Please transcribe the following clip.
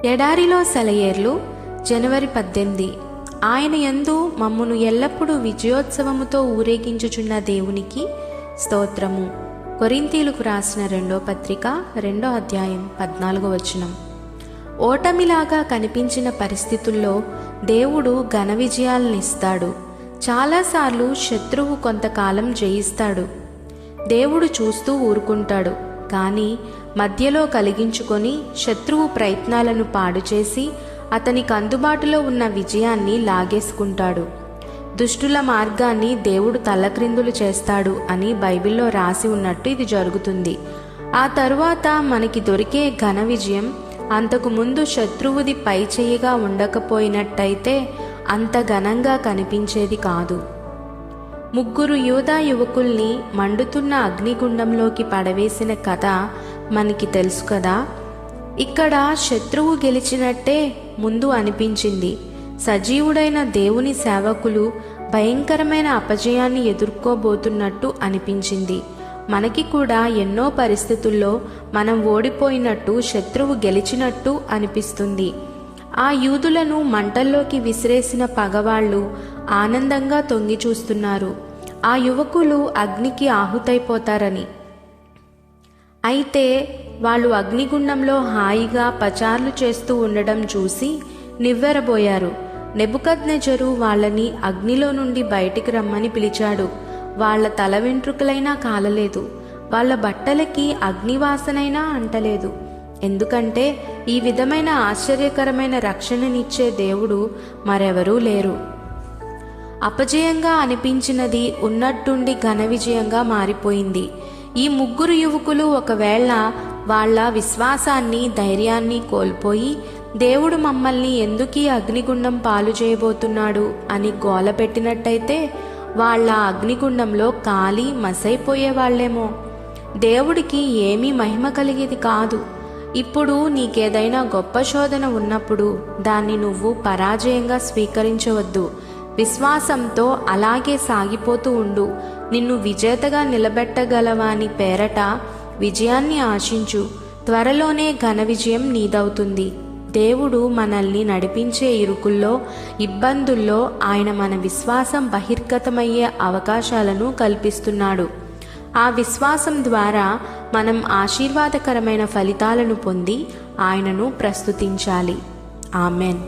ఎడారిలో సెలయేర్లు జనవరి 18. ఆయన యందు మమ్మును ఎల్లప్పుడూ విజయోత్సవముతో ఊరేగించుచున్న దేవునికి స్తోత్రము. కొరింథీయులకు రాసిన 2వ పత్రిక 2వ అధ్యాయం 14వ వచనం. ఓటమిలాగా కనిపించిన పరిస్థితుల్లో దేవుడు ఘన విజయాలనిస్తాడు. చాలాసార్లు శత్రువు కొంతకాలం జయిస్తాడు. దేవుడు చూస్తూ ఊరుకుంటాడు. కానీ మధ్యలో కలిగించుకొని శత్రువు ప్రయత్నాలను పాడుచేసి అతనికి అందుబాటులో ఉన్న విజయాన్ని లాగేసుకుంటాడు. దుష్టుల మార్గాన్ని దేవుడు తల్లక్రిందులు చేస్తాడు అని బైబిల్లో రాసి ఉన్నట్టు ఇది జరుగుతుంది. ఆ తరువాత మనకి దొరికే ఘన విజయం అంతకు ముందు శత్రువుది పైచేయిగా ఉండకపోయినట్టయితే అంత ఘనంగా కనిపించేది కాదు. 3 యూదా యువకుల్ని మండుతున్న అగ్నిగుండంలోకి పడవేసిన కథ మనకి తెలుసు కదా. ఇక్కడ శత్రువు గెలిచినట్టే ముందు అనిపించింది. సజీవుడైన దేవుని సేవకులు భయంకరమైన అపజయాన్ని ఎదుర్కోబోతున్నట్టు అనిపించింది. మనకి కూడా ఎన్నో పరిస్థితుల్లో మనం ఓడిపోయినట్టు, శత్రువు గెలిచినట్టు అనిపిస్తుంది. ఆ యూదులను మంటల్లోకి విసిరేసిన పగవాళ్ళు ఆనందంగా తొంగి చూస్తున్నారు, ఆ యువకులు అగ్నికి ఆహుతైపోతారని. అయితే వాళ్ళు అగ్నిగుండంలో హాయిగా పచార్లు చేస్తూ ఉండడం చూసి నివ్వెరబోయారు. నెబుకద్నెజరు వాళ్ళని అగ్నిలో నుండి బయటికి రమ్మని పిలిచాడు. వాళ్ళ తల వెంట్రుకలైనా కాలలేదు, వాళ్ళ బట్టలకి అగ్నివాసనైనా అంటలేదు. ఎందుకంటే ఈ విధమైన ఆశ్చర్యకరమైన రక్షణనిచ్చే దేవుడు మరెవరూ లేరు. అపజయంగా అనిపించినది ఉన్నట్టుండి ఘన విజయంగా మారిపోయింది. ఈ 3 యువకులు ఒకవేళ వాళ్ళ విశ్వాసాన్ని, ధైర్యాన్ని కోల్పోయి దేవుడు మమ్మల్ని ఎందుకీ అగ్నిగుండం పాలు చేయబోతున్నాడు అని గోల పెట్టినట్టయితే వాళ్ళ అగ్నిగుండంలో కాలి మసైపోయేవాళ్లేమో. దేవుడికి ఏమీ మహిమ కలిగేది కాదు. ఇప్పుడు నీకేదైనా గొప్ప శోధన ఉన్నప్పుడు దాన్ని నువ్వు పరాజయంగా స్వీకరించవద్దు. విశ్వాసంతో అలాగే సాగిపోతూ ఉండు. నిన్ను విజేతగా నిలబెట్టగలవాని పేరట విజయాన్ని ఆశించు. త్వరలోనే ఘన విజయం నీదవుతుంది. దేవుడు మనల్ని నడిపించే ఇరుకుల్లో, ఇబ్బందుల్లో ఆయన మన విశ్వాసం బహిర్గతమయ్యే అవకాశాలను కల్పిస్తున్నాడు. ఆ విశ్వాసం ద్వారా మనం ఆశీర్వాదకరమైన ఫలితాలను పొంది ఆయనను ప్రస్తుతించాలి. ఆమెన్.